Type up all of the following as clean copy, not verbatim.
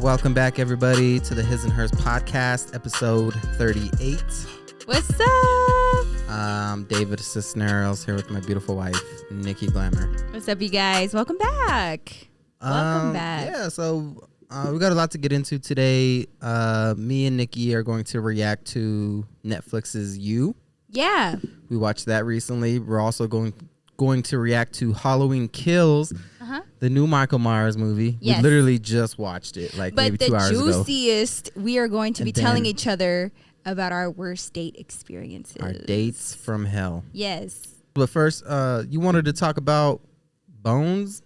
Welcome back, everybody, to the His and Hers podcast, episode 38. What's up? I'm David Cisneros here with my beautiful wife, Nikki Glamour. What's up, you guys? Welcome back. Welcome back. Yeah, so we got a lot to get into today. Me and Nikki are going to react to Netflix's You. Yeah. We watched that recently. We're also going to react to Halloween Kills, the new Michael Myers movie. Yes. We literally just watched it maybe 2 hours ago. But the juiciest, we are going to be And telling then- each other about our worst date experiences. Our dates from hell. Yes. But first, you wanted to talk about Bones?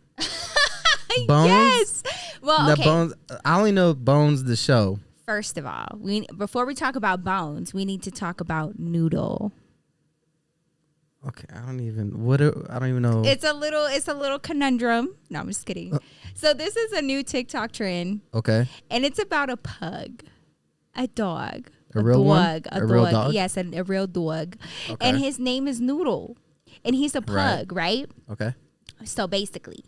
Bones? Yes. Well, okay. Bones. I only know Bones the show. First of all, before we talk about Bones, we need to talk about Noodle. Okay, I don't even know. It's a little conundrum. No, I'm just kidding. So this is a new TikTok trend. Okay. And it's about a pug, a dog. A real one? A real dog. dog? Yes, a real dog. Okay. And his name is Noodle. And he's a pug, right? Okay. So basically,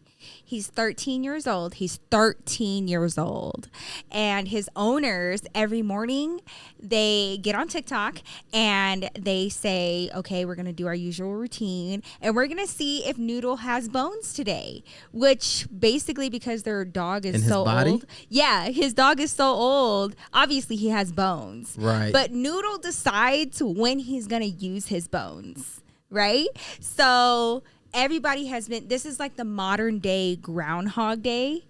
he's 13 years old. He's 13 years old. And his owners, every morning, they get on TikTok and they say, okay, we're going to do our usual routine. And we're going to see if Noodle has bones today. Which basically, because their dog is so old. Yeah, his dog is so old. Obviously, he has bones. Right. But Noodle decides when he's going to use his bones. Right? So everybody has been, this is like the modern day Groundhog Day.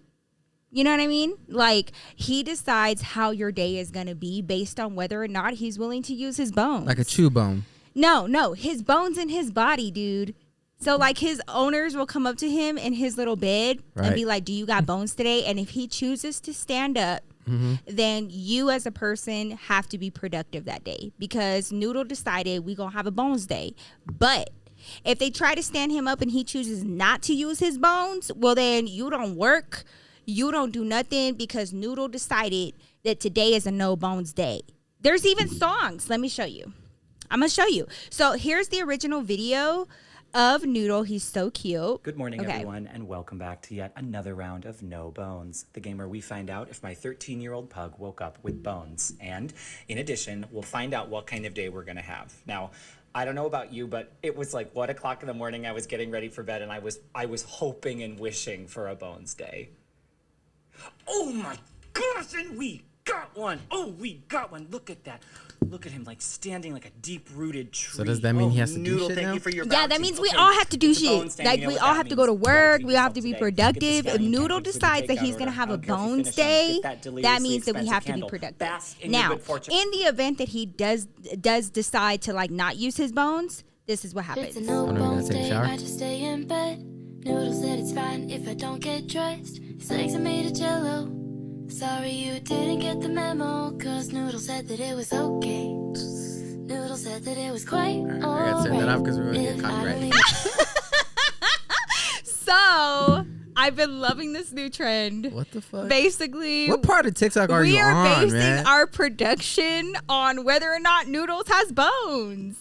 You know what I mean? Like, he decides how your day is going to be based on whether or not he's willing to use his bones. Like a chew bone. No, his bones in his body, dude. So, like, his owners will come up to him in his little bed and be like, do you got bones today? And if he chooses to stand up, then you as a person have to be productive that day, because Noodle decided we going to have a bones day. But if they try to stand him up and he chooses not to use his bones, well, then you don't work. You don't do nothing, because Noodle decided that today is a no bones day. There's even songs. Let me show you. I'm going to show you. So here's the original video of Noodle. He's so cute. Good morning, everyone, and welcome back to yet another round of No Bones, the game where we find out if my 13-year-old pug woke up with bones. And in addition, we'll find out what kind of day we're going to have. Now, I don't know about you, but it was like 1 o'clock in the morning. I was getting ready for bed, and I was hoping and wishing for a bones day. Oh my gosh, and we got one. Oh, we got one. Look at that. Look at him, like, standing like a deep-rooted tree. So does that mean he has to do Noodle, shit thank now? you for your Yeah, that bounty. means we Okay, all have to do it's a bone shit. stand. Like, You know we what all that have to means. go to You gotta work. treat We all have to yourself be today. productive. Get If the Noodle scallion candles, decides that take he's out going to order. have I a don't care if you bones finish them. day, Get that that deliriously means that we expensive have to be candle. productive. Bask in your Now, good fortune. in the event that he does decide to, like, not use his bones, this is what happens. It's a no I don't even bones gotta take a day, shower. I just stay in bed. Noodle said it's fine if I don't get dressed. His legs are made of jello. Sorry you didn't get the memo, cause Noodle said that it was okay. Noodle said that it was quite alright. I gotta turn that off because we're gonna get copyrighted. So, I've been loving this new trend. What the fuck? Basically, What part of TikTok are you we are on, basing man? our production on whether or not Noodles has bones.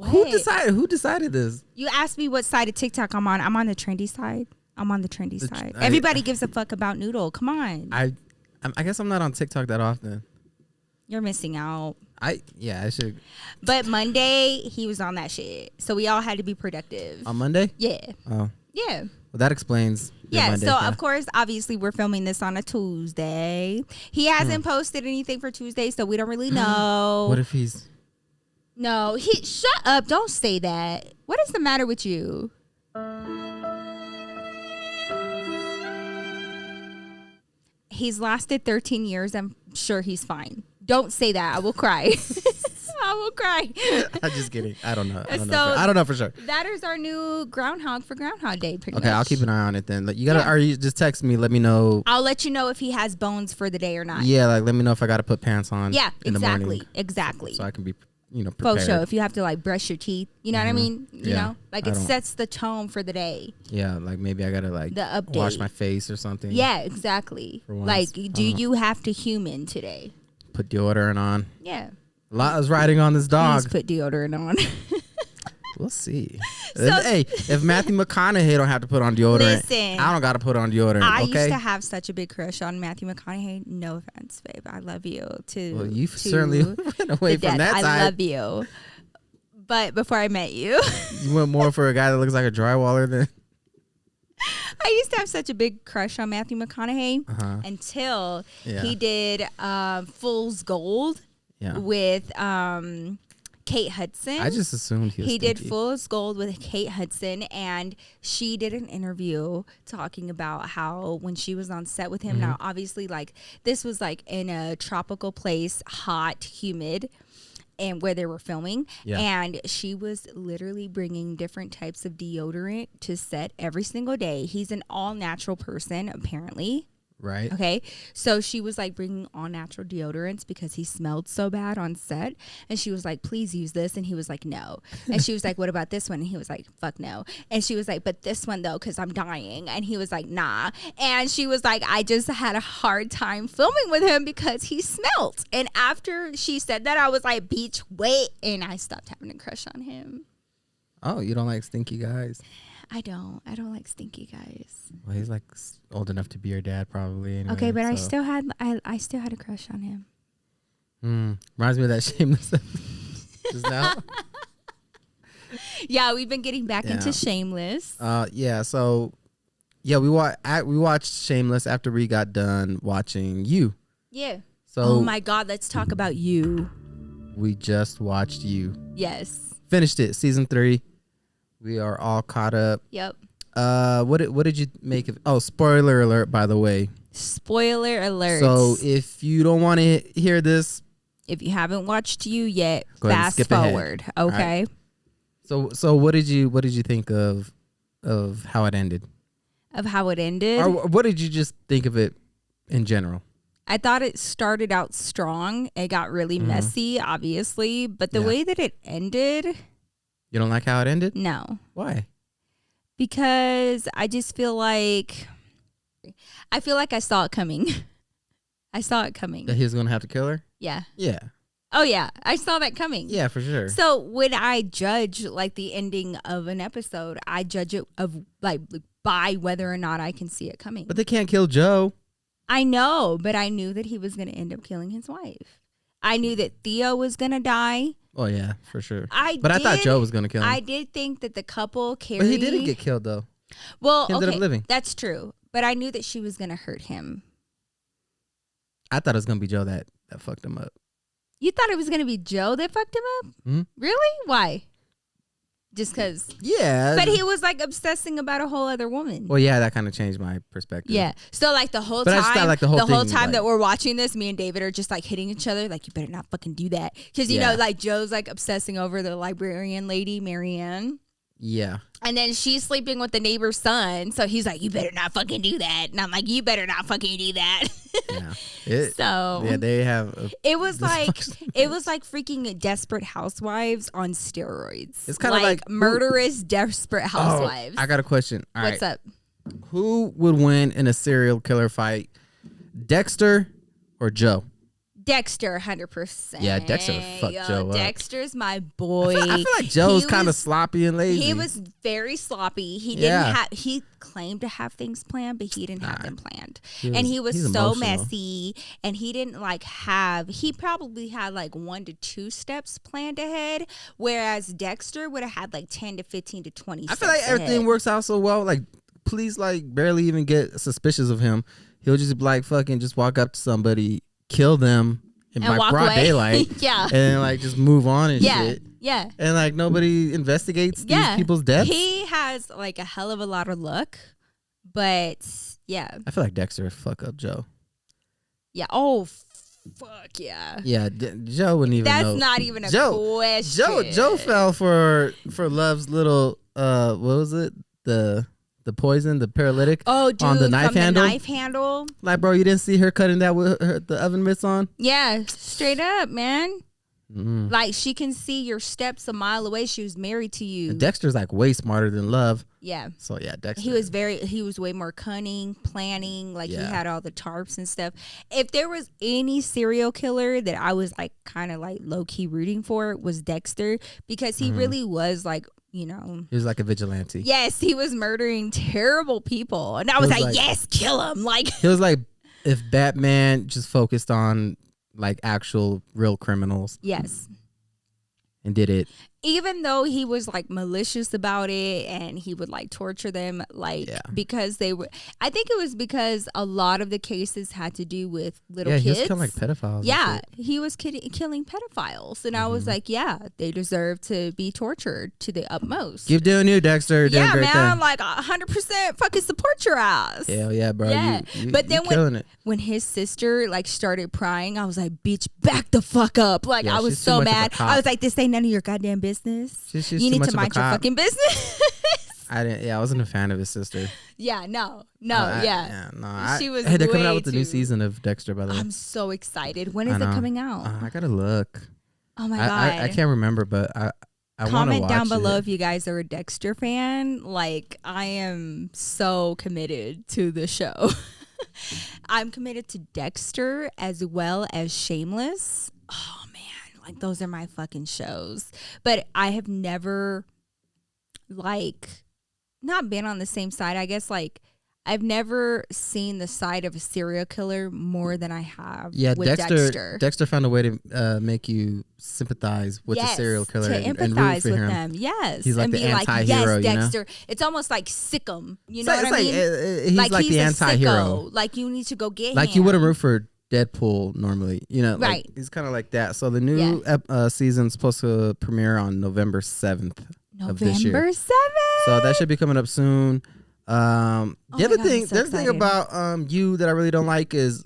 Who What? decided this? You asked me what side of TikTok I'm on. I'm on the trendy side. I'm on the trendy side. I- Everybody gives a fuck about Noodle. Come on. I guess I'm not on TikTok that often. You're missing out. I should. But Monday, he was on that shit. So we all had to be productive. On Monday? Yeah. Oh. Yeah. Well, that explains. your Yeah, Monday so thing. of course, obviously, we're filming this on a Tuesday. He hasn't posted anything for Tuesday, so we don't really know. What if he's... No, shut up. Don't say that. What is the matter with you? He's lasted 13 years. I'm sure he's fine. Don't say that. I will cry. I will cry. I'm just kidding. I don't know. I So- don't know for sure. That is our new groundhog for Groundhog Day. Pretty Okay, much. I'll keep an eye on it then. Like, you gotta, Yeah. or you just text me. Let me know. I'll let you know if he has bones for the day or not. Yeah, like let me know if I gotta put pants on. Yeah, in the exactly. morning, Exactly. so I can be, prepared. Faux show. If you have to like brush your teeth, you know what I mean? You Yeah, know, like I it don't- sets the tone for the day. Yeah, like maybe I gotta like The update. wash my face or something. Yeah, exactly. For once. Like, do you have to human today? Put deodorant on. Yeah. A lot is riding on this dog. Please put deodorant on. We'll see. So- Hey, if Matthew McConaughey don't have to put on deodorant, Listen, I don't got to put on deodorant. I okay. used to have such a big crush on Matthew McConaughey. No offense, babe. I love you. Well, you certainly went away from that side. I love you. But before I met you, You went more for a guy that looks like a drywaller than. I used to have such a big crush on Matthew McConaughey until he did Fool's Gold with Kate Hudson. I just assumed he did Fool's Gold with Kate Hudson, and she did an interview talking about how when she was on set with him, now obviously like this was like in a tropical place, hot, humid, and where they were filming, and she was literally bringing different types of deodorant to set every single day. He's an all natural person apparently. Right. Okay. So she was like bringing all natural deodorants because he smelled so bad on set. And she was like, please use this. And he was like, no. And she was like, what about this one? And he was like, fuck no. And she was like, but this one though, because I'm dying. And he was like, nah. And she was like, I just had a hard time filming with him because he smelled. And after she said that, I was like, beach, wait. And I stopped having a crush on him. Oh, you don't like stinky guys? I don't like stinky guys. Well, he's like old enough to be your dad, probably. Anyway, Okay, but so. I still had a crush on him. Reminds me of that Shameless just now. Yeah, we've been getting back into Shameless. So we watched Shameless after we got done watching You. Yeah. So oh my God, let's talk about You. We just watched You. Yes. Finished it, season 3. We are all caught up. Yep. What did you make of? Oh, spoiler alert! By the way. Spoiler alert. So if you don't want to hear this, if you haven't watched You yet, fast forward. Ahead. Okay. Right. So what did you think of how it ended? Of how it ended? Or what did you just think of it in general? I thought it started out strong. It got really messy, obviously, but the way that it ended. You don't like how it ended? No. Why? Because I just feel like I saw it coming. I saw it coming. That he was going to have to kill her? Yeah. Yeah. Oh yeah, I saw that coming. Yeah, for sure. So when I judge like the ending of an episode, I judge it by whether or not I can see it coming. But they can't kill Joe. I know, but I knew that he was going to end up killing his wife. I knew that Theo was going to die. Oh yeah, for sure. I thought Joe was gonna kill him. I did think that the couple carried. But he didn't get killed though. Well, he ended up living. That's true. But I knew that she was gonna hurt him. I thought it was gonna be Joe that fucked him up. You thought it was gonna be Joe that fucked him up? Mm-hmm. Really? Why? Just because? Yeah. But he was like obsessing about a whole other woman. Well, yeah, that kind of changed my perspective. Yeah. So like the whole but time, I just thought, like, the whole time that we're watching this, me and David are just like hitting each other. Like, you better not fucking do that. Because, you know, like Joe's like obsessing over the librarian lady, Merienne. Yeah. And then she's sleeping with the neighbor's son. So he's like, you better not fucking do that. And I'm like, you better not fucking do that. Yeah. They have. It was like freaking Desperate Housewives on steroids. It's kind of like murderous Desperate Housewives. I got a question. What's up? Who would win in a serial killer fight, Dexter or Joe? Dexter, 100%. Yeah, Dexter would fuck Joe up. Dexter's my boy. I feel like Joe's kind of sloppy and lazy. He was very sloppy. He didn't have. He claimed to have things planned, but he didn't have them planned. And he was so emotional. Messy. And he didn't have. He probably had like 1 to 2 steps planned ahead, whereas Dexter would have had like 10 to 15 to 20. I feel like everything works out so well. Like, please, like, barely even get suspicious of him. He'll just like fucking just walk up to somebody, kill them in my broad daylight. Yeah. And then like just move on and shit. Yeah. And like nobody investigates these people's deaths. He has like a hell of a lot of luck, but yeah. I feel like Dexter would fuck up Joe. Yeah. Oh, fuck yeah. Yeah, Joe wouldn't even know. That's not even a question. Joe fell for Love's little, what was it? The poison, the paralytic. Oh, dude, on the knife handle. The knife handle. Like, bro, you didn't see her cutting that with the oven mitts on? Yeah, straight up, man. Like, she can see your steps a mile away. She was married to you. And Dexter's like way smarter than Love. Yeah. So yeah, Dexter. He was way more cunning, planning. Like he had all the tarps and stuff. If there was any serial killer that I was like kind of like low key rooting for, it was Dexter, because he really was like, you know. He was like a vigilante. Yes, he was murdering terrible people. And I was like, yes, kill him. Like, he was like if Batman just focused on like actual real criminals. Yes. And did it. Even though he was like malicious about it and he would like torture them, like because they were, I think it was because a lot of the cases had to do with little kids. Yeah, he was killing like pedophiles. Yeah, he was killing pedophiles. And I was like, yeah, they deserve to be tortured to the utmost. Keep doing you, Dexter. You're doing great man, thing. like 100% fucking support your ass. Hell yeah, bro. Yeah. But then when his sister like started prying, I was like, bitch, back the fuck up. Like I was so mad. I was like, this ain't none of your goddamn business. She's you need to mind your fucking business. I wasn't a fan of his sister. Yeah, no. She was. Hey, they're coming out with the new season of Dexter, by the way. I'm so excited. When is it coming out? I gotta look. Oh my god, I can't remember, but I comment down below if you guys are a Dexter fan. Like, I am so committed to the show. I'm committed to Dexter as well as Shameless. Oh man. Like, those are my fucking shows. But I have never, like, not been on the same side. I guess, like, I've never seen the side of a serial killer more than I have with Dexter. Dexter found a way to make you sympathize with the serial killer to and empathize root for with him. them. Yes. He's like and the be anti-hero, like, yes, Dexter. You know? It's almost like sick him. You know what I mean? He's like the a anti-hero. sicko. Like, you need to go get him. Like, you wouldn't root for Deadpool normally, you know, like, right? He's kind of like that. So the new season's supposed to premiere on November 7th of this year. November 7th. So that should be coming up soon. The other thing about you that I really don't like is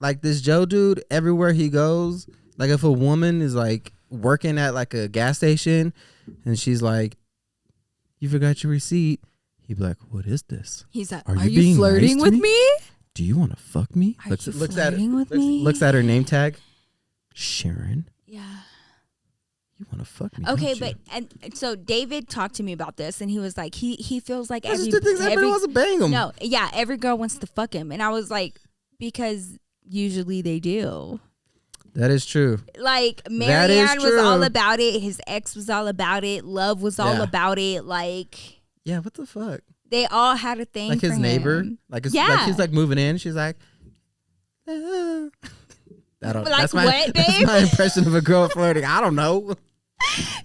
like this Joe dude. Everywhere he goes, like if a woman is like working at like a gas station and she's like, "You forgot your receipt," he'd be like, "What is this?" He's like, "Are you flirting with me? Do you want to fuck me?" Looks at her name tag. Sharon. Yeah. You want to fuck me? Okay, don't you? and so David talked to me about this, and he was like, he feels like everybody wants to bang him. No, yeah, every girl wants to fuck him, and I was like, because usually they do. That is true. Like, Merienne was all about it. His ex was all about it. Love was all about it. Like, yeah, what the fuck? They all had a thing. Like his for neighbor, him. like he's like moving in. She's like, ah. That's my impression of a girl flirting. I don't know.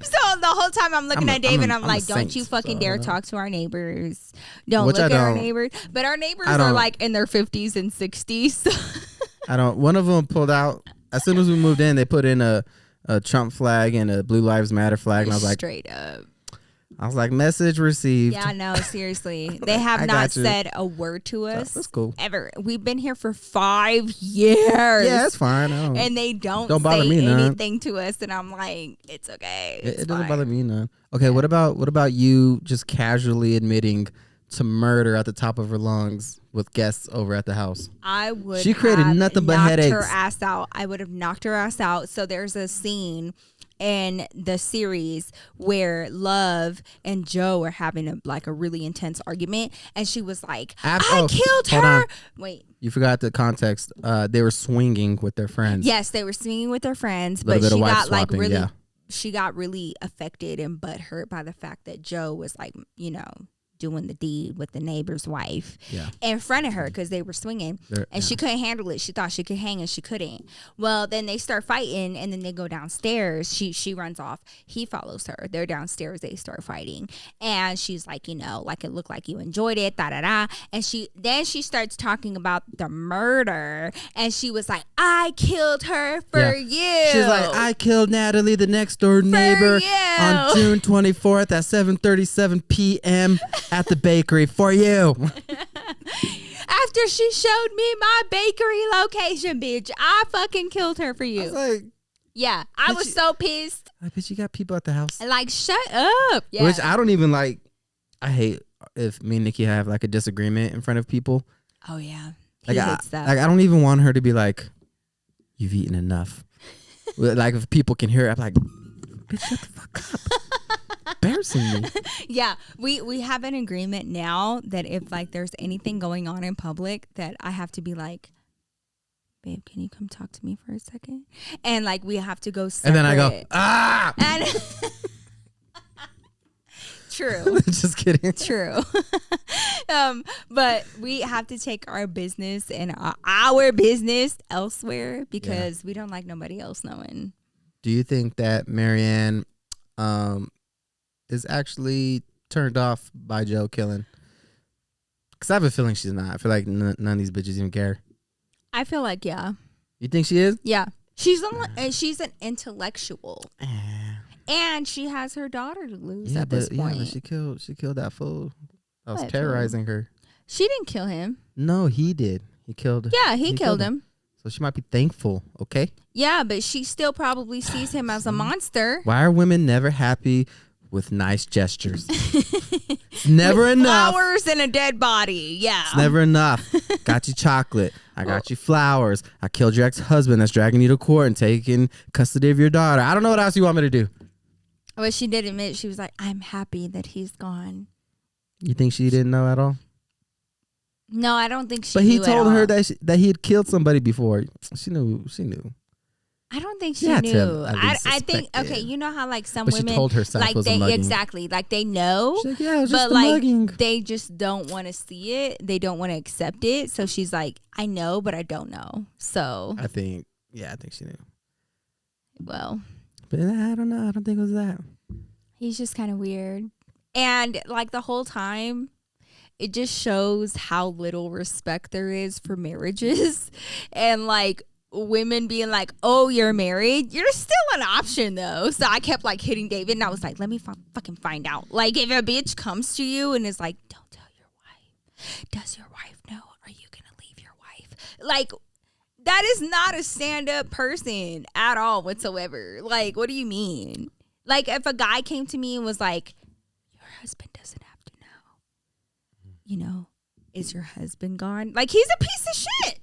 So the whole time I'm looking at David, I'm like, don't you fucking dare talk to our neighbors. Don't look at our neighbors. But our neighbors are like in their 50s and 60s. So. I don't. One of them pulled out as soon as we moved in. They put in a Trump flag and a Blue Lives Matter flag, and I was like, straight up. I was like, message received. Yeah, no, seriously. They have not said a word to us. That's cool. Ever. We've been here for 5 years. Yeah, that's fine. And they don't bother say me anything to us. And I'm like, it's okay. It doesn't bother me none. Okay, what about you just casually admitting to murder at the top of her lungs with guests over at the house? She created nothing but headaches. Her ass out. I would have knocked her ass out. So there's a scene in the series where Love and Joe are having a really intense argument, and she was like, I killed her. Wait, you forgot the context. They were swinging with their friends. Yes, they were swinging with their friends, but she got like really she got really affected and butthurt by the fact that Joe was like, doing the deed with the neighbor's wife in front of her because they were swinging and she couldn't handle it. She thought she could hang and she couldn't. Well, then they start fighting and then they go downstairs. She runs off. He follows her. They're downstairs. They start fighting and she's like, like it looked like you enjoyed it, da-da-da. And she starts talking about the murder and she was like, I killed her for you. She's like, I killed Natalie, the next door neighbor, on June 24th at 7:37 p.m. at the bakery for you. After she showed me my bakery location, bitch, I fucking killed her for you. I was like, yeah, I was so pissed. I bet you got people at the house. Like, shut up. Yeah. Which I don't even like. I hate if me and Nikki have like a disagreement in front of people. Oh yeah, he hates that. Like, I don't even want her to be like, you've eaten enough. Like, if people can hear it, I'm like, bitch, shut the fuck up. Embarrassing me. Yeah, we have an agreement now that if like there's anything going on in public that I have to be like, babe, can you come talk to me for a second? And like we have to go separate. And then I go, ah. True. Just kidding. True. But we have to take our business and our business elsewhere because we don't like nobody else knowing. Do you think that Merienne is actually turned off by Joe killing? Because I have a feeling she's not. I feel like none of these bitches even care. I feel like, yeah. You think she is? Yeah. She's an intellectual. And she has her daughter to lose at this point. Yeah, but she killed that fool that was What terrorizing her. She didn't kill him. No, he did. He killed. Yeah, he killed him. So she might be thankful, okay? Yeah, but she still probably sees him as a monster. Why are women never happy with nice gestures? It's never with enough. Flowers and a dead body. Yeah. It's never enough. Got you chocolate. I got you flowers. I killed your ex-husband that's dragging you to court and taking custody of your daughter. I don't know what else you want me to do. But she did admit, she was like, I'm happy that he's gone. You think she didn't know at all? No, I don't think she But knew he told at her all. that he had killed somebody before. She knew. I don't think she You had to knew. at least I think, suspect okay, it. you know how like some But she women, told herself like it was a they mugging. exactly, like they know, She's like, yeah, it was just but a like mugging. they just don't want to see it. They don't want to accept it. So she's like, I know, but I don't know. So I think she knew. well, But I don't know. I don't think it was that. he's just kind of weird. And like the whole time, it just shows how little respect there is for marriages. And like women being like, oh, you're married. You're still an option though. So I kept like hitting David and I was like, let me fucking find out. Like if a bitch comes to you and is like, don't tell your wife. Does your wife know? Are you going to leave your wife? Like that is not a stand-up person at all whatsoever. Like, what do you mean? Like if a guy came to me and was like, your husband doesn't have to know. You know, is your husband gone? Like he's a piece of shit.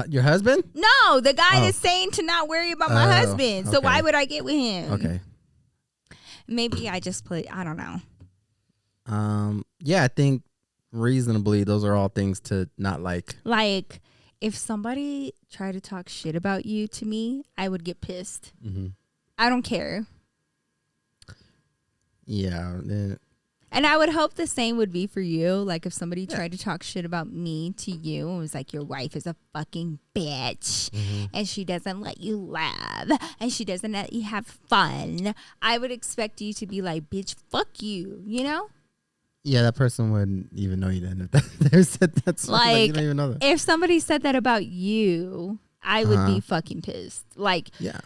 Your husband? No, the guy that's saying to not worry about my husband. So okay. why would I get with him? Okay. Maybe I just play. I don't know. Yeah, I think reasonably those are all things to not like. Like if somebody tried to talk shit about you to me, I would get pissed. Mm-hmm. I don't care. Yeah. And I would hope the same would be for you. Like if somebody tried to talk shit about me to you and was like, your wife is a fucking bitch and she doesn't let you laugh and she doesn't let you have fun. I would expect you to be like, bitch, fuck you, you know? Yeah, that person wouldn't even know you then. If they said that's Like, you don't even know that. if somebody said that about you, I would be fucking pissed. Like, Yeah.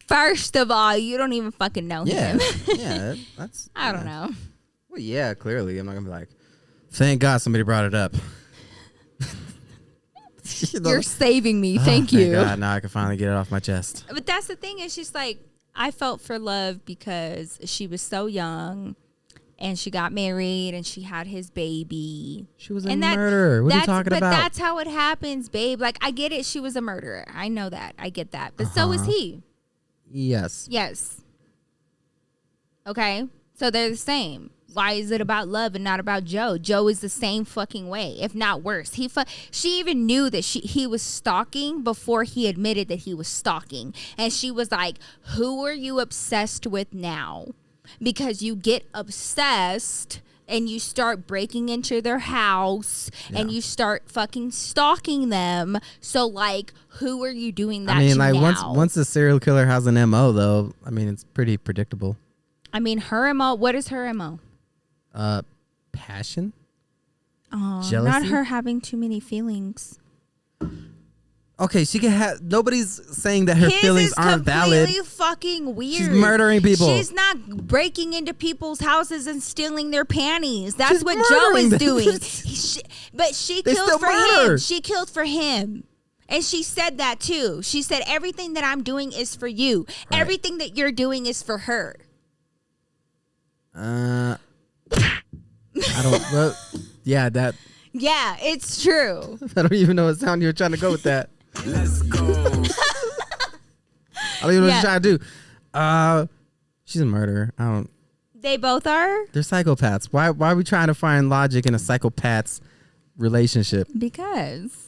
first of all, you don't even fucking know him. Yeah. That's. I don't know. Well, yeah, clearly. I'm not going to be like, thank God somebody brought it up. You're saving me. Thank you. God, now I can finally get it off my chest. But that's the thing is she's like, I felt for love because she was so young and she got married and she had his baby. She was a murderer. What are you talking about? But that's how it happens, babe. Like, I get it. She was a murderer. I know that. I get that. But so is he. Yes. Yes. Okay. So they're the same. Why is it about love and not about Joe? Joe is the same fucking way, if not worse. She even knew that he was stalking before he admitted that he was stalking. And she was like, who are you obsessed with now? Because you get obsessed and you start breaking into their house and you start fucking stalking them. So like, who are you doing that to? I mean, like now? once a serial killer has an MO though, I mean, it's pretty predictable. I mean, her MO, what is her MO? Passion? Jealousy? Not her having too many feelings. Okay, she can have. Nobody's saying that her feelings aren't valid. Completely fucking weird. She's murdering people. She's not breaking into people's houses and stealing their panties. That's what Joe is doing. But she killed for him. She killed for him. And she said that too. She said, everything that I'm doing is for you. Right. Everything that you're doing is for her. I don't. Well, yeah, that. Yeah, it's true. I don't even know what sound you were trying to go with that. Let's go. I don't even know what you're trying to do. She's a murderer. I don't. They both are? They're psychopaths. Why are we trying to find logic in a psychopath's relationship? Because.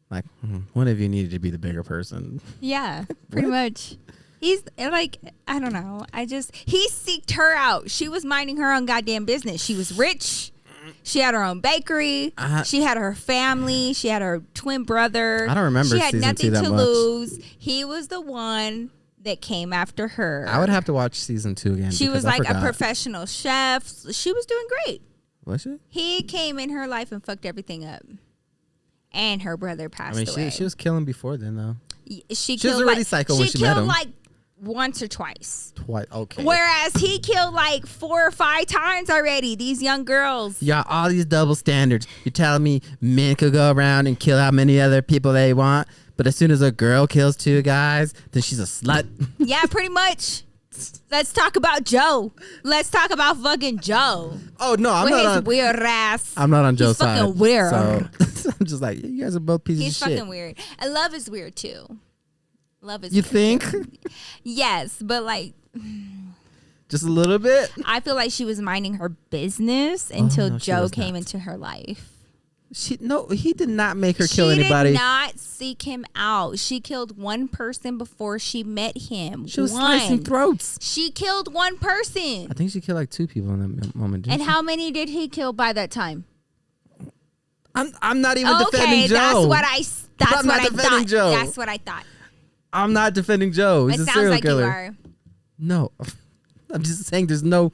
Like, one of you needed to be the bigger person. Yeah, pretty much. He's like, I don't know. He seeked her out. She was minding her own goddamn business. She was rich. She had her own bakery. She had her family. She had her twin brother. I don't remember. She had season nothing 2 that to much. lose. He was the one that came after her. I would have to watch season 2 again. She was like a professional chef. She was doing great. Was she? He came in her life and fucked everything up. And her brother passed away. She was killing before then, though. She was already psycho when she met him. She killed like once or twice. Okay. Whereas he killed like 4 or 5 times already. These young girls. Yeah, all these double standards. You're telling me men could go around and kill how many other people they want, but as soon as a girl kills 2 guys, then she's a slut. Yeah, pretty much. Let's talk about Joe. Let's talk about fucking Joe. Oh no, I'm with not his on weird ass. I'm not on Joe's side. He's fucking weird. So I'm just like, you guys are both pieces He's of shit. fucking weird. And Love is weird too. Love is You weird think? too. Yes, but like Just a little bit? I feel like she was minding her business until no, she Joe was came not. into her life. He did not make her kill anybody. She did not seek him out. She killed one person before she met him. She was slicing throats. She killed one person. I think she killed like 2 people in that moment. And how many did he kill by that time? I'm not even defending Joe. That's what I thought. Joe. That's what I thought. I'm not defending Joe. He's It a sounds serial like killer. you are. No, I'm just saying there's no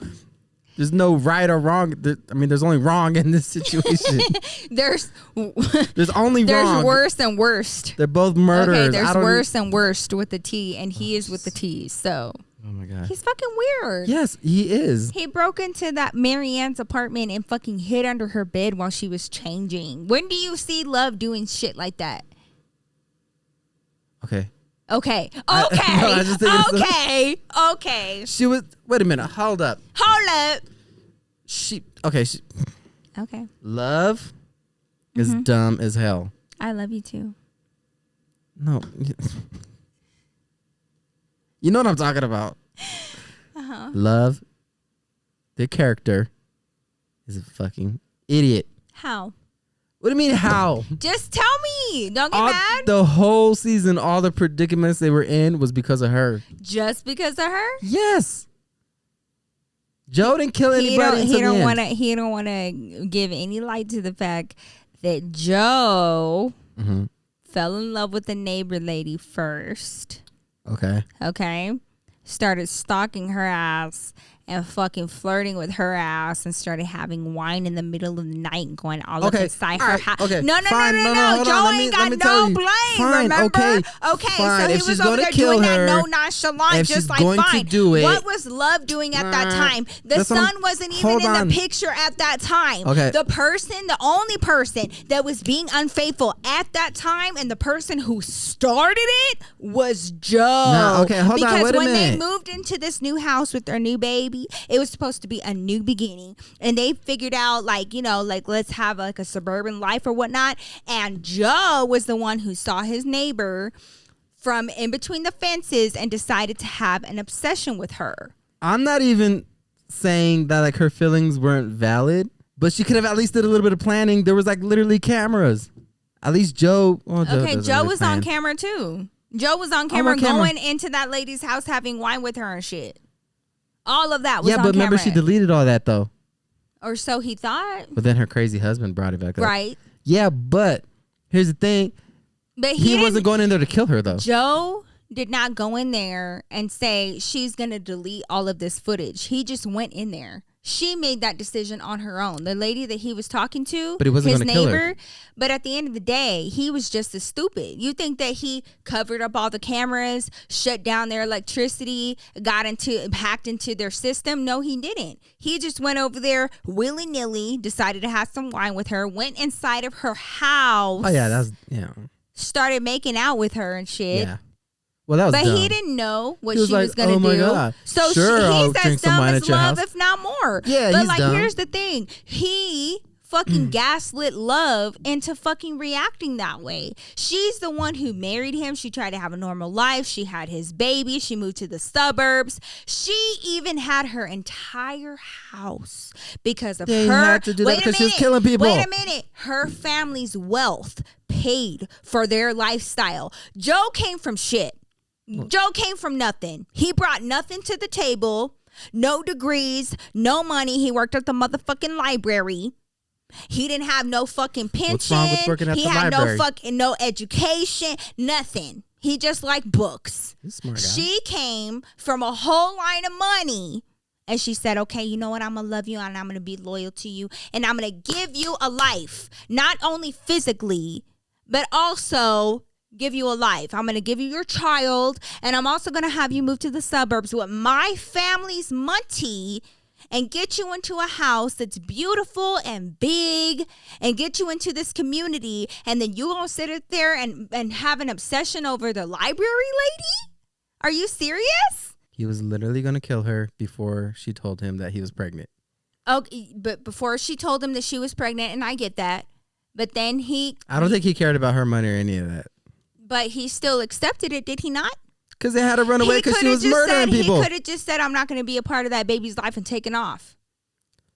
right or wrong. There's only wrong in this situation. There's only wrong. There's worse and worst. They're both murderers. Okay, there's worse and worst with the T, and he is with the T. So oh my god, he's fucking weird. Yes, he is. He broke into that Merienne's apartment and fucking hid under her bed while she was changing. When do you see Love doing shit like that? Okay. Okay. She was. Wait a minute. Hold up. Okay. Okay. Love is dumb as hell. I love you too. No. You know what I'm talking about. Love, the character, is a fucking idiot. How? What do you mean how? Just tell me. Don't get mad. The whole season, all the predicaments they were in was because of her. Just because of her? Yes. Joe didn't kill anybody. He don't want to give any light to the fact that Joe fell in love with the neighbor lady first. Okay. Started stalking her ass and fucking flirting with her ass and started having wine in the middle of the night and going all up inside her house. Okay. No. Hold Joe on. ain't got no blame. Fine, remember? Okay. So he was over there doing that no nonchalant, just like fine. What was Love doing at that time? The son wasn't even in the picture at that time. Okay. The only person that was being unfaithful at that time and the person who started it was Joe. No, okay, hold on. Wait a minute. Because when they moved into this new house with their new baby, it was supposed to be a new beginning, and they figured out let's have like a suburban life or whatnot. And Joe was the one who saw his neighbor from in between the fences and decided to have an obsession with her. I'm not even saying that like her feelings weren't valid, but she could have at least did a little bit of planning. There was like literally cameras. At least Joe. Joe was on camera too. Joe was on camera going into that lady's house having wine with her and shit. All of that was on camera. Yeah, but remember she deleted all that though. Or so he thought. But then her crazy husband brought it back up. Right. Yeah, but here's the thing. But he wasn't going in there to kill her though. Joe did not go in there and say she's going to delete all of this footage. He just went in there. She made that decision on her own. The lady that he was talking to, but he wasn't his gonna kill neighbor. her. But at the end of the day, he was just as stupid. You think that he covered up all the cameras, shut down their electricity, hacked into their system? No, he didn't. He just went over there willy-nilly, decided to have some wine with her, went inside of her house. Oh yeah, started making out with her and shit. Yeah. Well, that was dumb. He didn't know what she was like, going to do. God. So sure, he's as dumb as Love, if not more. Yeah, but he's dumb. Here's the thing. He fucking gaslit Love into fucking reacting that way. She's the one who married him. She tried to have a normal life. She had his baby. She moved to the suburbs. She even had her entire house because of her. Had to do that because she was killing people. Wait a minute. Her family's wealth paid for their lifestyle. Joe came from shit. Joe came from nothing. He brought nothing to the table. No degrees, no money. He worked at the motherfucking library. He didn't have no fucking pension. What's wrong with working at he the had library? no education, nothing. He just liked books. He's a smart guy. She came from a whole line of money. And she said, okay, you know what? I'm going to love you and I'm going to be loyal to you. And I'm going to give you a life. Not only physically, but also give you a life. I'm going to give you your child. And I'm also going to have you move to the suburbs with my family's money and get you into a house that's beautiful and big and get you into this community. And then you going to sit there and have an obsession over the library lady? Are you serious? He was literally going to kill her before she told him that he was pregnant. Okay, but before she told him that she was pregnant, and I get that, but then I don't think he cared about her money or any of that. But he still accepted it, did he not? Because they had to run away because she was murdering people. He could have just said, I'm not going to be a part of that baby's life and taken off.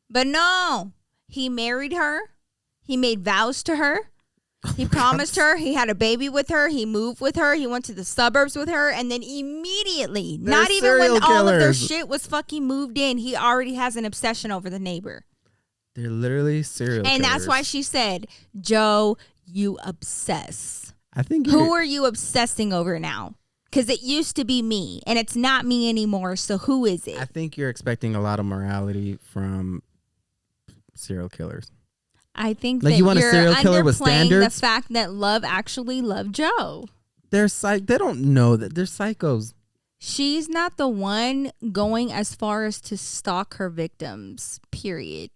But no, he married her. He made vows to her. He promised her. He had a baby with her. He moved with her. He went to the suburbs with her. And then immediately, not even when all of their shit was fucking moved in, he already has an obsession over the neighbor. They're literally serial killers. And that's why she said, Joe, you obsess. I think who are you obsessing over now? Because it used to be me, and it's not me anymore. So who is it? I think you're expecting a lot of morality from serial killers. I think like that you want a you're serial killer with underplaying standards. the fact that Love actually loved Joe. They don't know that they're psychos. She's not the one going as far as to stalk her victims. Period.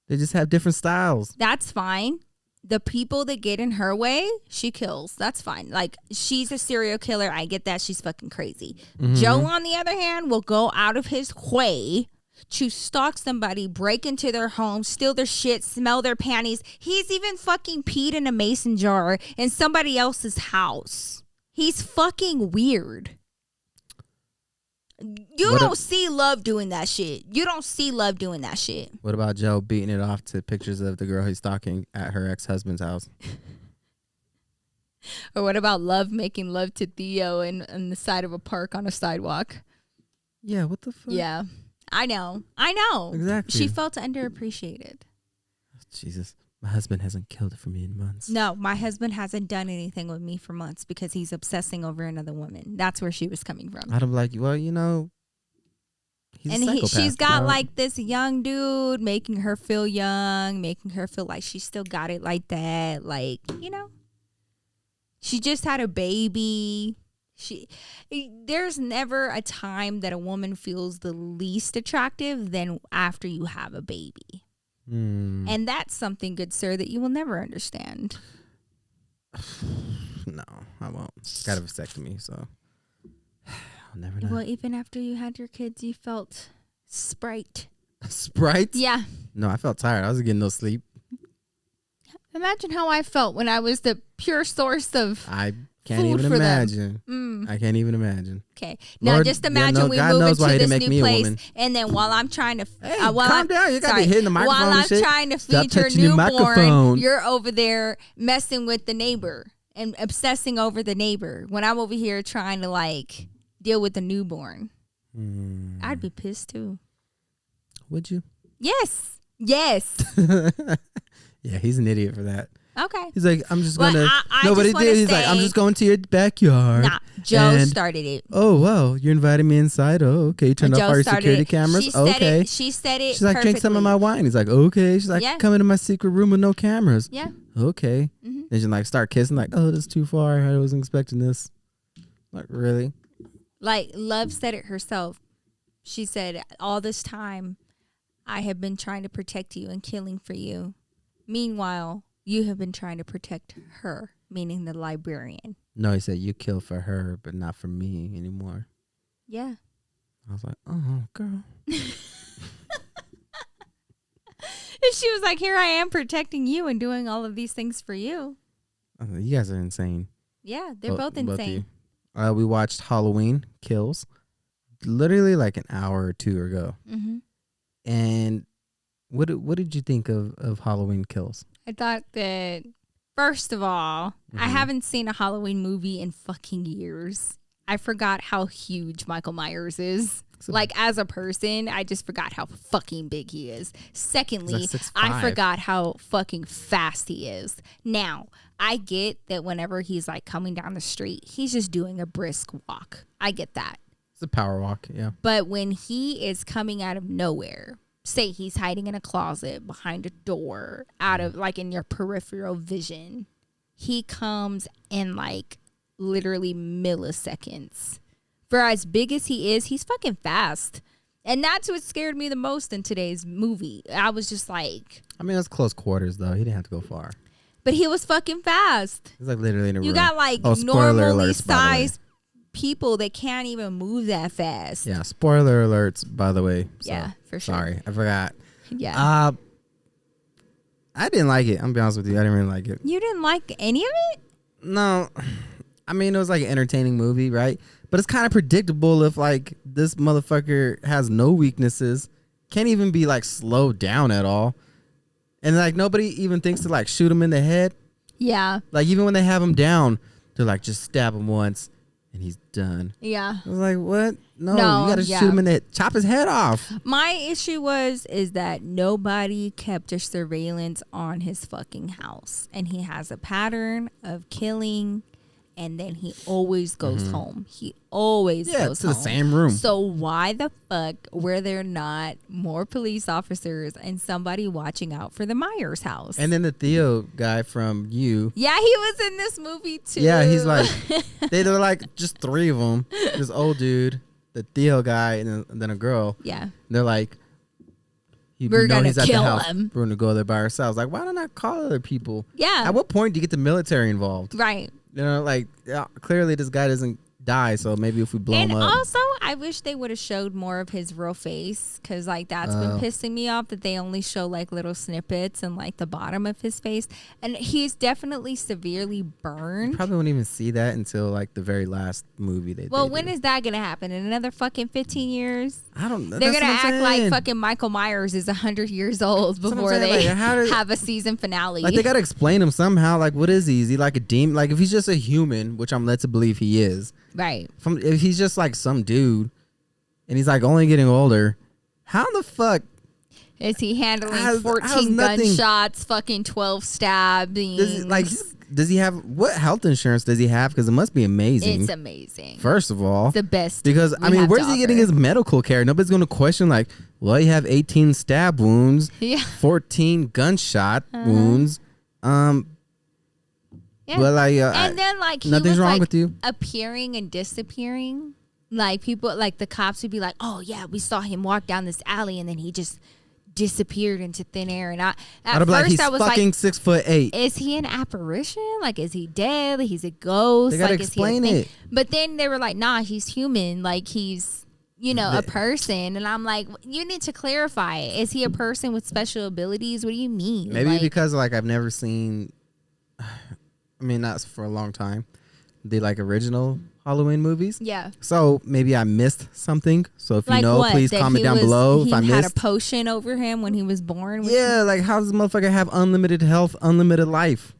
They just have different styles. That's fine. The people that get in her way, she kills. That's fine. Like, she's a serial killer. I get that. She's fucking crazy. Mm-hmm. Joe, on the other hand, will go out of his way to stalk somebody, break into their home, steal their shit, smell their panties. He's even fucking peed in a mason jar in somebody else's house. He's fucking weird. You don't see Love doing that shit. You don't see Love doing that shit. What about Joe beating it off to pictures of the girl he's stalking at her ex-husband's house? Or what about Love making love to Theo on the side of a park on a sidewalk? Yeah, what the fuck? Yeah. I know. Exactly. She felt underappreciated. Jesus. My husband hasn't killed it for me in months. No, my husband hasn't done anything with me for months because he's obsessing over another woman. That's where she was coming from. I'd be like, well, he's and a psychopath. She's got like this young dude making her feel young, making her feel like she still got it like that. Like, she just had a baby. There's never a time that a woman feels the least attractive than after you have a baby. And that's something, good sir, that you will never understand. No, I won't. Got a vasectomy, so I'll never know. Well, even after you had your kids, you felt Sprite. Sprite? Yeah. No, I felt tired. I was getting no sleep. Imagine how I felt when I was the pure source of I can't food even for imagine. them. I can't even imagine. Okay. Now just imagine we God move knows why into he this didn't make new me a place, woman. and then while I'm trying to calm down. You gotta be hitting the microphone while and I'm shit. trying to Stop feed your touching your newborn, microphone. you're over there messing with the neighbor and obsessing over the neighbor when I'm over here trying to like deal with the newborn. I'd be pissed too. Would you? Yes. Yeah, he's an idiot for that. Okay. He's like, I'm just Well, gonna. I Nobody just did. wanna He's like, I'm say- just going to your backyard. Nah, Joe started it. Oh wow, you're inviting me inside. Oh okay, you turned off Joe our started security it. cameras. She said Okay. She said it. She's like, drink some of my wine. He's like, okay. She's like, Yeah. come into my secret room with no cameras. Yeah. Okay. Mm-hmm. Then she like start kissing. Like, oh, this is too far. I wasn't expecting this. Like, really? Like Love said it herself. She said, all this time, I have been trying to protect you and killing for you. Meanwhile, you have been trying to protect her, meaning the librarian. No, he said you kill for her, but not for me anymore. Yeah. I was like, oh, girl. And she was like, here I am protecting you and doing all of these things for you. I was like, you guys are insane. Yeah, they're both insane. We watched Halloween Kills literally like an hour or two ago. Mm-hmm. And what did you think of Halloween Kills? I thought that, first of all, I haven't seen a Halloween movie in fucking years. I forgot how huge Michael Myers is. Like, as a person, I just forgot how fucking big he is. Secondly, like 6'5". I forgot how fucking fast he is. Now, I get that whenever he's like coming down the street, he's just doing a brisk walk. I get that. It's a power walk, yeah. But when he is coming out of nowhere, say he's hiding in a closet, behind a door, out of like in your peripheral vision, he comes in like literally milliseconds. For as big as he is, he's fucking fast. And that's what scared me the most in today's movie. I was just like... I mean, it was close quarters, though. He didn't have to go far. But he was fucking fast. He's like literally in a room. You got like normally sized people that can't even move that fast. Yeah, spoiler alerts, by the way. So, yeah, for sure. Sorry, I forgot. Yeah. I didn't like it. I'm gonna be honest with you. I didn't really like it. You didn't like any of it? No. I mean, it was like an entertaining movie, right? But it's kind of predictable if like this motherfucker has no weaknesses, can't even be like slowed down at all. And like nobody even thinks to like shoot him in the head. Yeah. Like even when they have him down, they're like, just stab him once and he's done. Yeah. I was like, what? No, No, you gotta shoot him in the head, chop his head off. My issue is that nobody kept a surveillance on his fucking house. And he has a pattern of killing, and then he always goes home. He always goes to home. the same room. So why the fuck were there not more police officers and somebody watching out for the Myers house? And then the Theo guy from You. Yeah, he was in this movie too. Yeah, he's like, they were like just three of them. This old dude, the Theo guy, and then a girl. Yeah. And they're like, we're gonna kill him. We're gonna go there by ourselves. Like, why don't I call other people? Yeah. At what point do you get the military involved? Right. You know, like clearly this guy doesn't die, so maybe if we blow him up. And also, I wish they would have showed more of his real face, because like that's been pissing me off that they only show like little snippets and like the bottom of his face, and he's definitely severely burned. Probably won't even see that until like the very last movie they. Well, when is that gonna happen? In another fucking 15 years? I don't know. They're gonna act like fucking Michael Myers is 100 years old before they have a season finale. Like they gotta explain him somehow. Like, what is he? Is he like a demon? Like, if he's just a human, which I'm led to believe he is. Right. If he's just like some dude, and he's like only getting older, how the fuck is he handling 14 gunshots, fucking 12 stabbings? Does he have, what health insurance does he have? Because it must be amazing. It's amazing. First of all, it's the best. Because I mean, where's he getting his medical care? Nobody's going to question like, well, you have 18 stab wounds, 14 gunshot wounds. Yeah. But like, and then like he nothing's was wrong like with you. appearing and disappearing. Like people, like the cops would be like, "Oh yeah, we saw him walk down this alley, and then he just disappeared into thin air." And at first I was like, "He's fucking 6'8". Is he an apparition? Like, is he dead? Like, he's a ghost? They gotta like, explain it. But then they were like, "Nah, he's human. Like, he's." A person. And I'm like, you need to clarify it. Is he a person with special abilities? What do you mean? Maybe because like I've never seen, I mean, not for a long time, the like original Halloween movies. Yeah. So maybe I missed something. So if like you know, what? please comment down below if I missed. He had a potion over him when he was born. Yeah, like how does this motherfucker have unlimited health, unlimited life?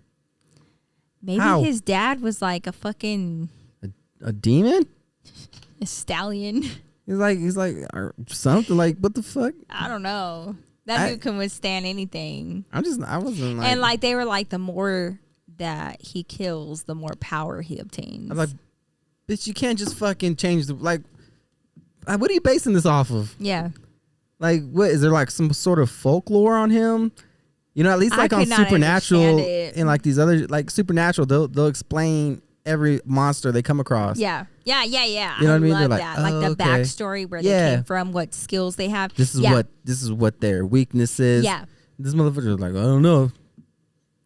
Maybe his dad was like a fucking... A demon? A stallion. He's like or something like, what the fuck? I don't know. That dude can withstand anything. I wasn't like... And like they were like, the more that he kills, the more power he obtains. I was like, bitch, you can't just fucking change the... Like, what are you basing this off of? Yeah. Like, what? Is there like some sort of folklore on him? You know, at least like on Supernatural and like these other... Like Supernatural, they'll explain every monster they come across. Yeah. You know what I mean? Love They're like, that. Like the backstory, where they came from, what skills they have. This is what their weakness is. Yeah. This motherfucker's like, I don't know.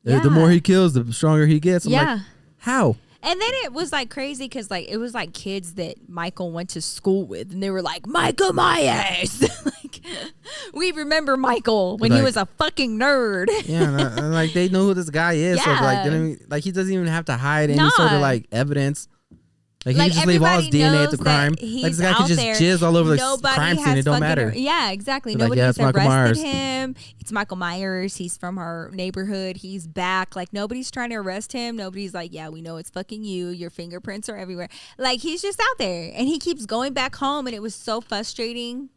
Yeah. The more he kills, the stronger he gets. I'm like, how? And then it was like crazy because like it was like kids that Michael went to school with, and they were like, Michael Myers. Like, we remember Michael when he was a fucking nerd. Yeah, and like they know who this guy is. So like he doesn't even have to hide any sort of like evidence. Like, he could just leave all his DNA at the crime. Like, this guy could just jizz all over the crime scene. It don't matter. Yeah, exactly. Nobody has arrested him. It's Michael Myers. He's from our neighborhood. He's back. Like, nobody's trying to arrest him. Nobody's like, yeah, we know it's fucking you. Your fingerprints are everywhere. Like, he's just out there. And he keeps going back home. And it was so frustrating.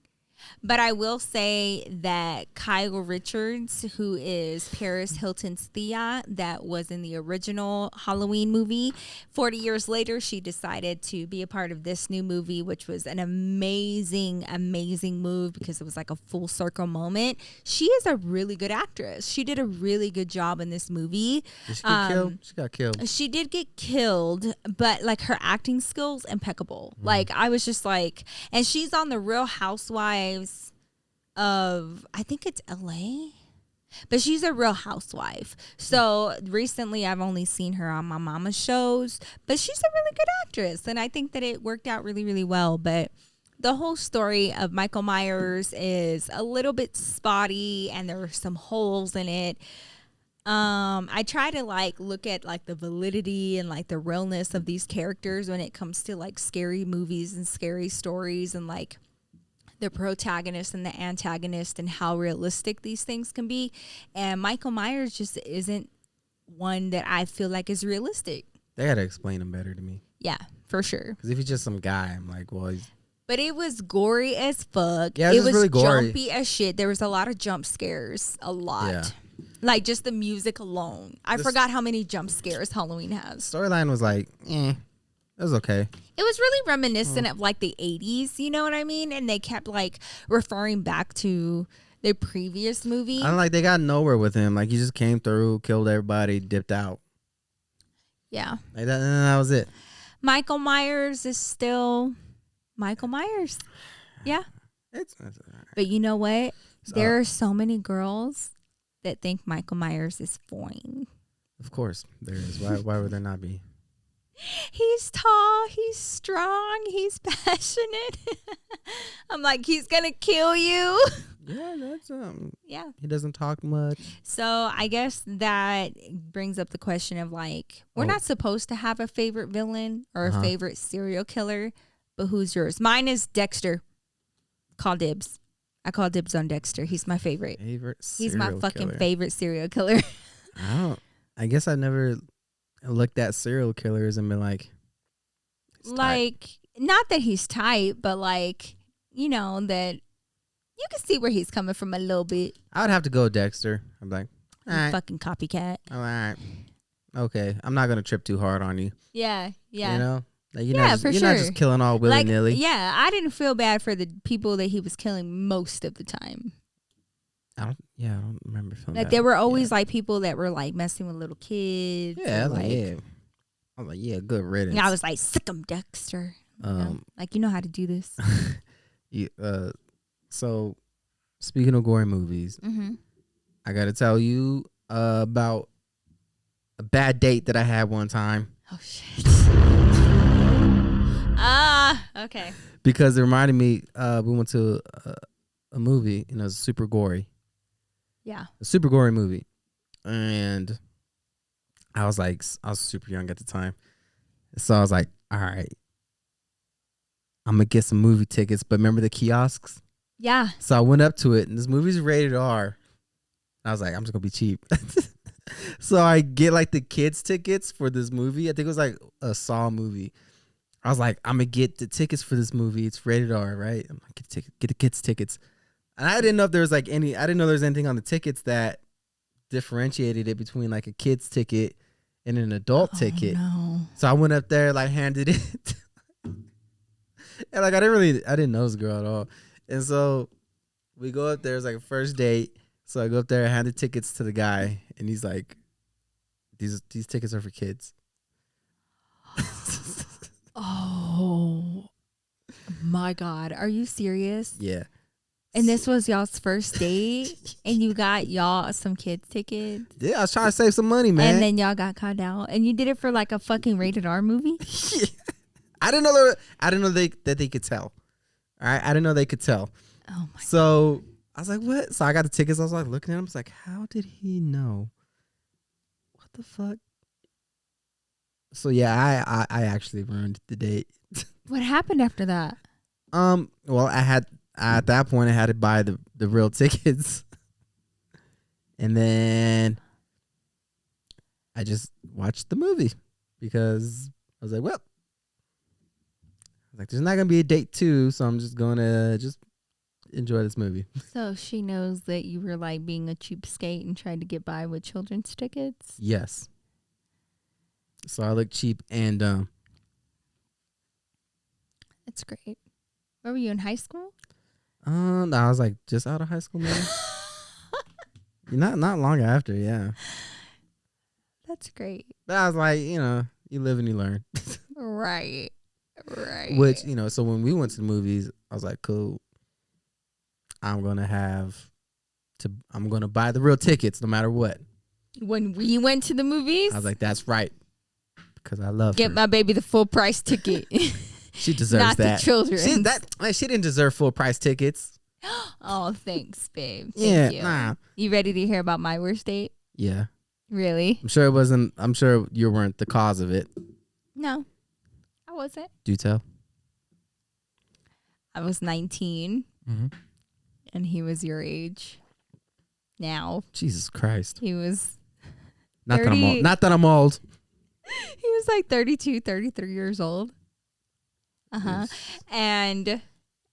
But I will say that Kyle Richards, who is Paris Hilton's Thea, that was in the original Halloween movie, 40 years later, she decided to be a part of this new movie, which was an amazing, amazing move because it was like a full circle moment. She is a really good actress. She did a really good job in this movie. Did she get killed? She got killed. She did get killed, but like her acting skills, impeccable. Like I was just like, and she's on the Real Housewives of, I think it's LA, but she's a Real Housewife. So recently I've only seen her on my mama's shows, but she's a really good actress. And I think that it worked out really, really well. But the whole story of Michael Myers is a little bit spotty and there are some holes in it. I try to like look at like the validity and like the realness of these characters when it comes to like scary movies and scary stories and like the protagonist and the antagonist and how realistic these things can be. And Michael Myers just isn't one that I feel like is realistic. They got to explain him better to me. Yeah, for sure. Because if he's just some guy, I'm like, well, he's... But it was gory as fuck. Yeah, it was really gory. Jumpy as shit. There was a lot of jump scares. A lot. Yeah. Like just the music alone. I forgot how many jump scares Halloween has. Storyline was like, it was okay. It was really reminiscent of like the 80s, you know what I mean? And they kept like referring back to their previous movie. I don't like they got nowhere with him. Like he just came through, killed everybody, dipped out. Yeah. Like that was it. Michael Myers is still Michael Myers. Yeah. It's all right. But you know what? There are so many girls that think Michael Myers is fine. Of course there is. Why would there not be? He's tall, he's strong, he's passionate. I'm like, he's gonna kill you. Yeah, that's yeah. He doesn't talk much. So I guess that brings up the question of like, we're not supposed to have a favorite villain or a favorite serial killer, but who's yours? Mine is Dexter. Call dibs. I call dibs on Dexter. He's my favorite. He's my fucking favorite serial killer. I guess I never looked at serial killers and been like not that he's tight, but like, you know, that you can see where he's coming from a little bit. I would have to go Dexter. I'm like, all right. Fucking copycat. All right. Okay. I'm not going to trip too hard on you. Yeah. Yeah. You know? Like, you're not just killing all willy-nilly. Like, yeah. I didn't feel bad for the people that he was killing most of the time. I don't remember feeling like bad. There were always like people that were like messing with little kids. Yeah, I was like, yeah, good riddance. And I was like, sick 'em, Dexter. Like, you know how to do this. So, speaking of gory movies, I got to tell you about a bad date that I had one time. Oh shit. Okay. Because it reminded me, we went to a movie and it was super gory. Yeah. A super gory movie. And I was super young at the time. So I was like, all right, I'm going to get some movie tickets. But remember the kiosks? Yeah. So I went up to it and this movie's rated R. I was like, I'm just going to be cheap. So I get like the kids tickets for this movie. I think it was like a Saw movie. I was like, I'm going to get the tickets for this movie. It's rated R, right? I'm like, get the kids tickets. And I didn't know if there was like I didn't know there was anything on the tickets that differentiated it between like a kid's ticket and an adult ticket. No. So I went up there, like handed it. And like I didn't know this girl at all. And so we go up there, it's like a first date. So I go up there and hand the tickets to the guy and he's like, These tickets are for kids. Oh my God. Are you serious? Yeah. And this was y'all's first date and you got y'all some kids tickets? Yeah, I was trying to save some money, man. And then y'all got caught out and you did it for like a fucking rated R movie? Yeah. I didn't know that they could tell. All right. I didn't know they could tell. Oh my So I was like, what? So I got the tickets. I was like looking at him. I was like, how did he know? What the fuck? So yeah, I actually ruined the date. What happened after that? Well, I had at that point I had to buy the real tickets, and then I just watched the movie because I was like, there's not gonna be a date 2, so I'm just gonna just enjoy this movie. So she knows that you were like being a cheapskate and tried to get by with children's tickets? Yes. So I look cheap and dumb. That's great. Where were you, in high school? I was like just out of high school, maybe. not long after, yeah. That's great. But I was like, you live and you learn. Right. Which, so when we went to the movies, I was like, cool. I'm gonna buy the real tickets no matter what. When we went to the movies, I was like, that's right, because I love get her. my baby the full price ticket. She deserves not that. The children. She didn't deserve full price tickets. Oh, thanks, babe. Yeah, Thank you. nah. You ready to hear about my worst date? Yeah. Really? I'm sure you weren't the cause of it. No, I wasn't. Do tell. I was 19, and he was your age. Now. Jesus Christ. He was Not 30, that I'm old. He was like 32, 33 years old. And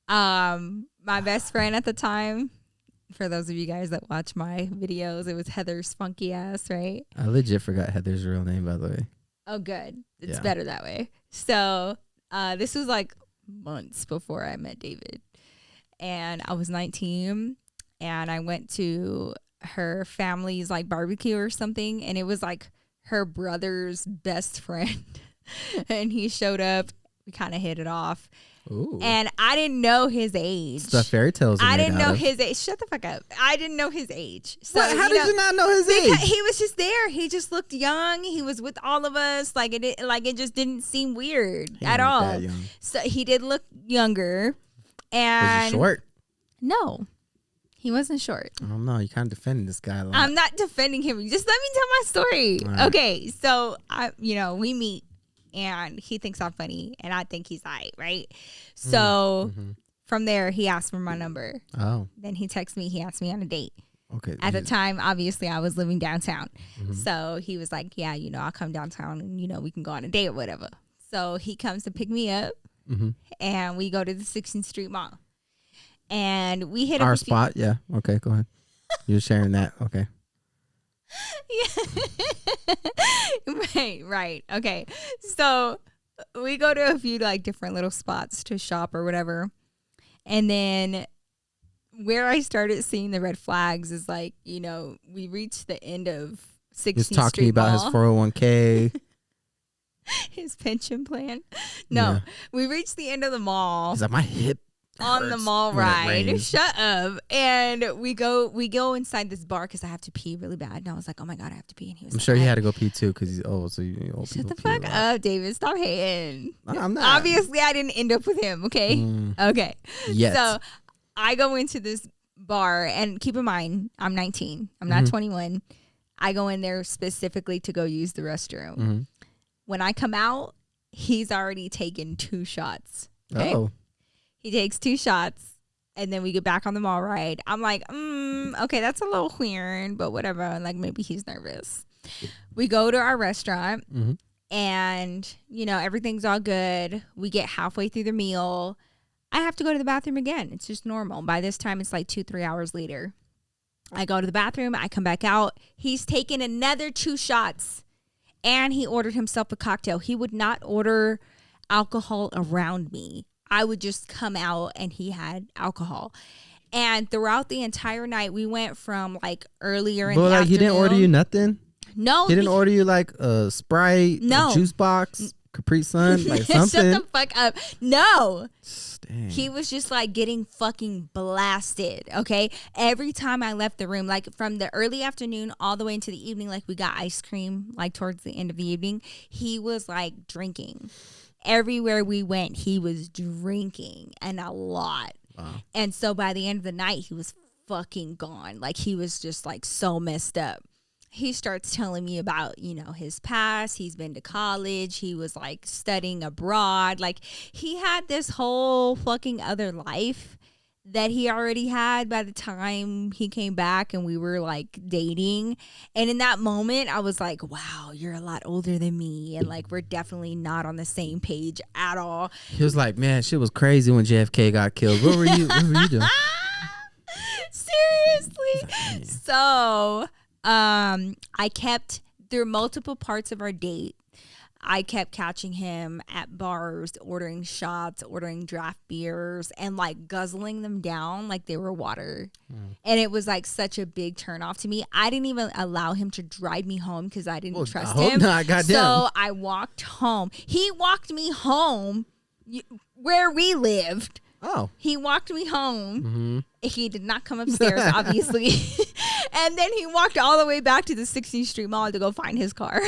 my best friend at the time, for those of you guys that watch my videos, it was Heather's funky ass, right? I legit forgot Heather's real name, by the way. Oh, good. It's Yeah. better that way. So this was like months before I met David. And I was 19, and I went to her family's like barbecue or something, and it was like her brother's best friend. And he showed up. We kind of hit it off. Ooh. And I didn't know his age. It's the fairy tales. I didn't know his age. Shut the fuck up. I didn't know his age. So How did you not know his because age? he was just there. He just looked young. He was with all of us. It just didn't seem weird at all. That young. So he did look younger. Was And he short? No, he wasn't short. I don't know. You kind of defending this guy a lot. I'm not defending him. Just let me tell my story. All right. Okay, so we meet, and he thinks I'm funny, and I think he's right? So from there, he asked for my number. Oh, Then he texted me. He asked me on a date. okay. At the time, obviously, I was living downtown. So he was like, yeah, I'll come downtown and, we can go on a date or whatever. So he comes to pick me up, and we go to the 16th Street Mall. And we hit our spot. Yeah. Okay, go ahead. You're sharing that. Okay. Yeah. Right. Okay. So we go to a few like different little spots to shop or whatever. And then where I started seeing the red flags is like, we reached the end of 16th He's talking Street about Mall. his 401k. His pension plan. No, Yeah. we reached the end of the mall. He's like, my hip On the hurts mall when it ride. rains. Shut up. And we go inside this bar because I have to pee really bad. And I was like, oh my God, I have to pee. And he was I'm like, sure he had to go pee too because he's old. So old shut the people pee a fuck lot. up, David. Stop hating. No, I'm not. Obviously, I didn't end up with him. Okay. Okay. Yes. So I go into this bar, and keep in mind, I'm 19. I'm not 21. I go in there specifically to go use the restroom. When I come out, he's already taken 2 shots. Okay? Oh. He takes 2 shots. And then we get back on the mall ride. I'm like, okay, that's a little weird, but whatever. Like, maybe he's nervous. We go to our restaurant, and, everything's all good. We get halfway through the meal. I have to go to the bathroom again. It's just normal. By this time, it's like 2-3 hours later. I go to the bathroom. I come back out. He's taken another 2 shots, and he ordered himself a cocktail. He would not order alcohol around me. I would just come out and he had alcohol. And throughout the entire night, we went from like earlier in the afternoon. He didn't order you nothing? No. He didn't order you like a Sprite, No. a juice box, Capri Sun, like something? Shut the fuck up. No. Dang. He was just like getting fucking blasted. Okay. Every time I left the room, like from the early afternoon all the way into the evening, like we got ice cream, like towards the end of the evening, he was like drinking. Everywhere we went, he was drinking, and a lot. Wow. And so by the end of the night, he was fucking gone. Like, he was just like so messed up. he starts telling me about, his past. He's been to college. He was like studying abroad. Like he had this whole fucking other life that he already had by the time he came back and we were like dating. And in that moment, I was like, wow, you're a lot older than me. And like, we're definitely not on the same page at all. He was like, man, shit was crazy when JFK got killed. What were you doing? Seriously. So, I kept through multiple parts of our date. I kept catching him at bars, ordering shots, ordering draft beers, and like guzzling them down like they were water. And it was like such a big turnoff to me. I didn't even allow him to drive me home because I didn't trust him. So I walked home. He walked me home where we lived. Oh. He walked me home. Mm-hmm. He did not come upstairs, obviously. And then he walked all the way back to the 16th Street Mall to go find his car.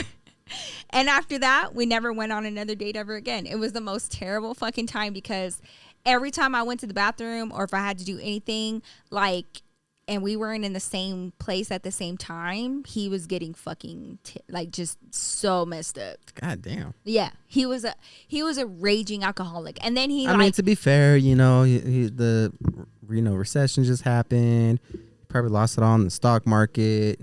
And after that, we never went on another date ever again. It was the most terrible fucking time because every time I went to the bathroom or if I had to do anything, like, and we weren't in the same place at the same time, he was getting fucking just so messed up. God damn. Yeah, he was a raging alcoholic, and then I mean, to be fair, the recession just happened. He probably lost it all in the stock market.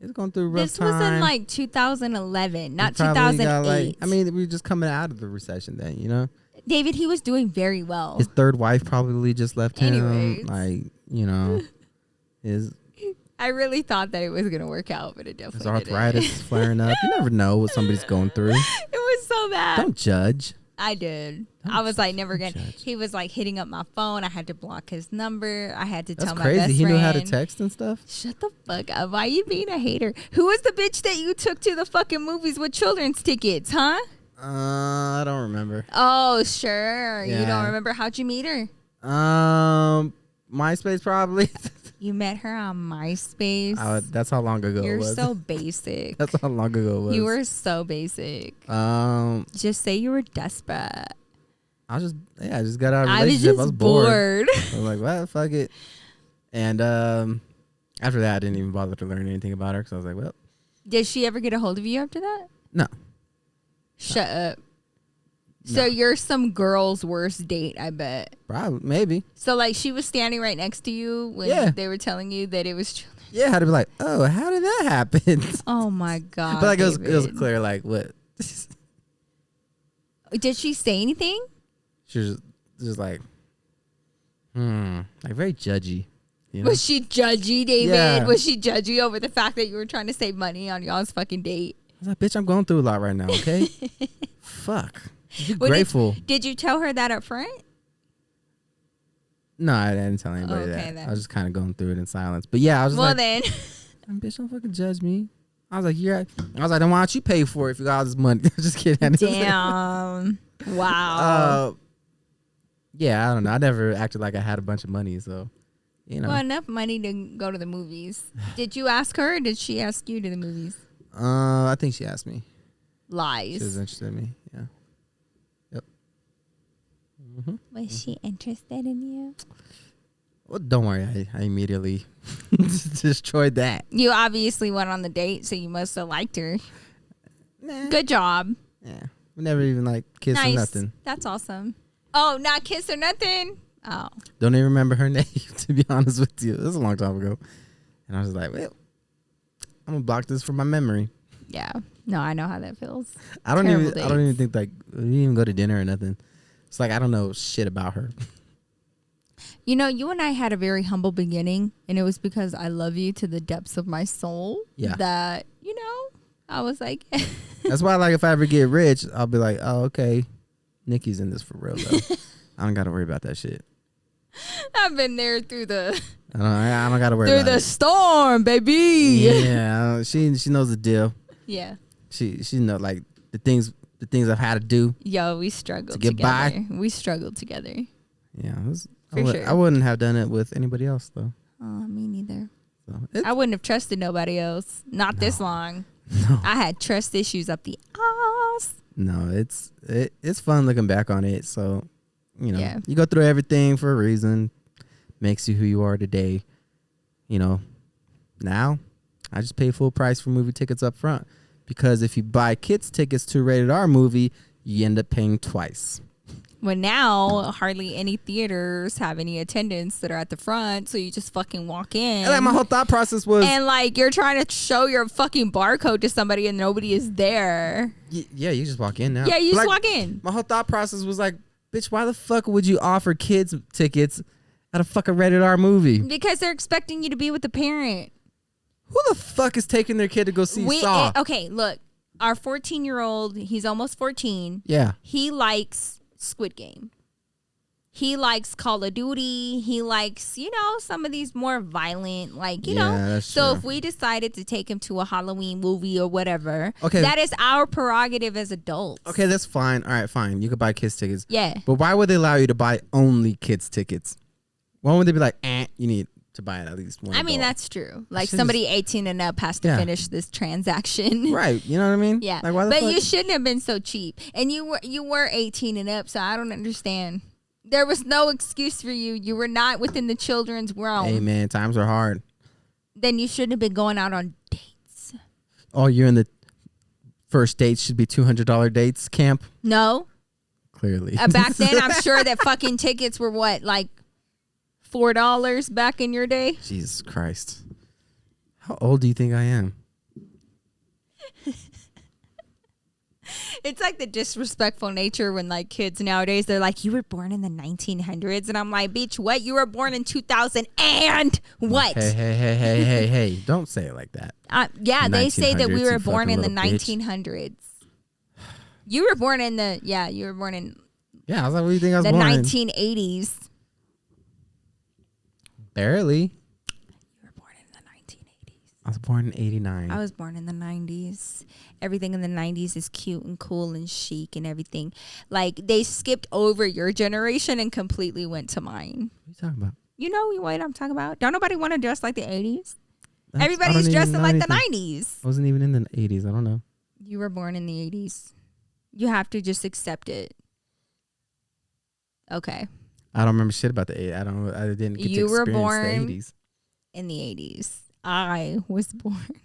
He's going through a rough time. This was in like 2011, not 2008. We were just coming out of the recession then, David, he was doing very well. His third wife probably just left him. Anyways. I really thought that it was going to work out, but it definitely his arthritis is flaring up. You never know what somebody's going through. It was so bad. Don't judge. I did. I was like, never again. He was like hitting up my phone. I had to block his number. I had to tell my best friend. He knew how to text and stuff. Shut the fuck up. Why are you being a hater? Who was the bitch that you took to the fucking movies with children's tickets, huh? I don't remember. Oh, sure. Yeah. You don't remember? How'd you meet her? MySpace probably. You met her on MySpace? That's how long ago You're it was. so basic. That's how long ago it was. You were so basic. Just say you were desperate. I just got out of a relationship. I was bored. I was like, well, fuck it. And after that, I didn't even bother to learn anything about her because I was like, well. Did she ever get a hold of you after that? No. Shut up. So you're some girl's worst date, I bet. Probably, maybe. So like she was standing right next to you when they were telling you that it was children. Yeah, I had to be like, oh, how did that happen? Oh my God. But like it was clear, like what? Did she say anything? She was just like very judgy. Was she judgy, David? Yeah. Was she judgy over the fact that you were trying to save money on y'all's fucking date? I was like, bitch, I'm going through a lot right now, okay? Fuck. Be grateful. Did you tell her that up front? No, I didn't tell anybody that. Then. I was just kind of going through it in silence. But yeah, I was like, then. Bitch, don't fucking judge me. I was like, then why don't you pay for it if you got all this money? Just kidding. Damn. Wow. Yeah, I don't know. I never acted like I had a bunch of money, so, Well, enough money to go to the movies. Did you ask her or did she ask you to the movies? I think she asked me. Lies. She was interested in me, yeah. Yep. Mm-hmm. Was she interested in you? Well, don't worry. I immediately destroyed that. You obviously went on the date, so you must have liked her. Nah. Good job. Yeah. We never even kissed or nothing. That's awesome. Oh, not kiss or nothing? Oh. Don't even remember her name, to be honest with you. This was a long time ago. And I was like, well, I'm going to block this from my memory. Yeah. No, I know how that feels. I don't even think we didn't even go to dinner or nothing. It's like I don't know shit about her. You and I had a very humble beginning, and it was because I love you to the depths of my soul. Yeah. That, I was like. That's why, if I ever get rich, I'll be like, oh, okay, Nikki's in this for real, though. I don't got to worry about that shit. I've been there through the. I don't got to worry about it. Through the storm, baby. Yeah, she knows the deal. Yeah. She knows, the things I've had to do. Yo, we struggled to get together. by. We struggled together. Yeah, sure. I wouldn't have done it with anybody else, though. Oh, me neither. So I wouldn't have trusted nobody else. Not this long. No. I had trust issues up the ass. No, it's fun looking back on it. So, Yeah. You go through everything for a reason. Makes you who you are today. Now I just pay full price for movie tickets up front. Because if you buy kids tickets to a rated R movie, you end up paying twice. Well, now hardly any theaters have any attendants that are at the front, so you just fucking walk in. And like, my whole thought process was, and like you're trying to show your fucking barcode to somebody and nobody is there. Yeah, you just walk in now. Yeah, you But just like, walk in. My whole thought process was like, bitch, why the fuck would you offer kids tickets at a fucking rated R movie? Because they're expecting you to be with the parent. Who the fuck is taking their kid to go see Saw? Okay, look, our 14-year-old, he's almost 14. Yeah. He likes Squid Game. He likes Call of Duty. He likes, some of these more violent, like, you know. That's so true. if we decided to take him to a Halloween movie or whatever, Okay. that is our prerogative as adults. Okay, that's fine. All right, fine. You could buy kids tickets. Yeah. But why would they allow you to buy only kids tickets? Why would they be like, you need to buy at least one? I mean, adult? that's true. Like somebody 18 and up has to finish this transaction. Right. You know what I mean? Yeah. Like, why the but fuck? you shouldn't have been so cheap. And you were 18 and up, so I don't understand. There was no excuse for you. You were not within the children's realm. Hey, man, times are hard. Then you shouldn't have been going out on dates. Oh, you're in the first dates should be $200 dates camp? No. Clearly. Back then, I'm sure that fucking tickets were what, like $4 back in your day? Jesus Christ. How old do you think I am? It's like the disrespectful nature when like kids nowadays, they're like, you were born in the 1900s. And I'm like, bitch, what? You were born in 2000 and what? Hey. Don't say it like that. Yeah, they say that we 1900s, were you born in the fucking little bitch. 1900s. You were born in you were born in Yeah, I was like, what do you think I was the born in? 1980s. Barely. You were born in the 1980s. I was born in 89. I was born in the 90s. Everything in the 90s is cute and cool and chic and everything. Like, they skipped over your generation and completely went to mine. What are you talking about? You know what I'm talking about? Don't nobody want to dress like the 80s? I Everybody's don't dressing even like know the anything. 90s. I wasn't even in the 80s. I don't know. You were born in the 80s. You have to just accept it. Okay. I don't remember shit about the 80s. I didn't get You to were experience born the 80s. in the 80s. I was born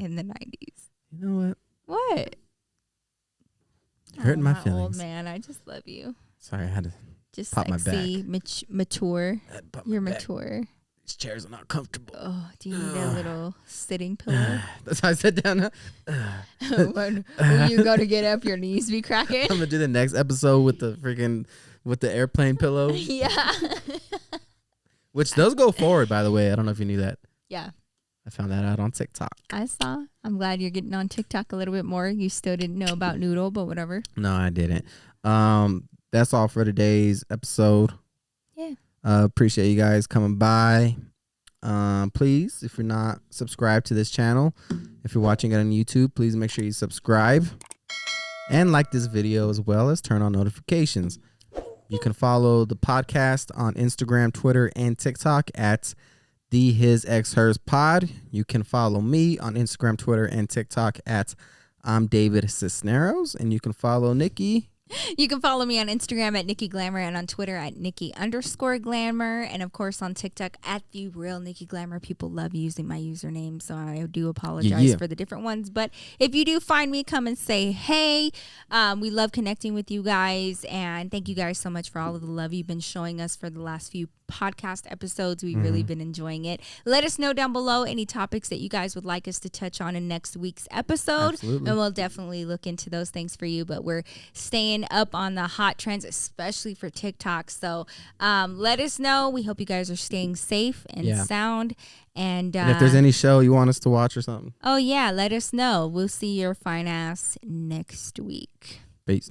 in the 90s. You know what? What? Hurting my Old feelings. man, I just love you. Sorry, I had to Just pop my sexy, mature. I had to pop my You're back. mature. These chairs are not comfortable. Oh, do you need a little sitting pillow? That's how I sat down. when you go to get up, your knees be cracking. I'm gonna do the next episode with the airplane pillow, Yeah. which does go forward, by the way. I don't know if you knew that. Yeah. I found that out on TikTok. I saw. I'm glad you're getting on TikTok a little bit more. You still didn't know about Noodle, but whatever. No, I didn't. That's all for today's episode. Yeah. Appreciate you guys coming by. Please, if you're not subscribed to this channel, if you're watching it on YouTube, please make sure you subscribe and like this video, as well as turn on notifications. You can follow the podcast on Instagram, Twitter, and TikTok at the His Ex Hers Pod. You can follow me on Instagram, Twitter, and TikTok at I'm David Cisneros, and you can follow Nikki. You can follow me on Instagram at Nikki Glamour and on Twitter at Nikki_Glamour, and of course on TikTok at The Real Nikki Glamour. People love using my username, so I do apologize for the different ones. But if you do find me, come and say hey. We love connecting with you guys, and thank you guys so much for all of the love you've been showing us for the last few podcast episodes. We've really been enjoying it. Let us know down below any topics that you guys would like us to touch on in next week's episode. Absolutely. And we'll definitely look into those things for you. But we're staying up on the hot trends, especially for TikTok. So let us know. We hope you guys are staying safe and sound. And if there's any show you want us to watch or something. Oh, yeah. Let us know. We'll see your fine ass next week. Peace.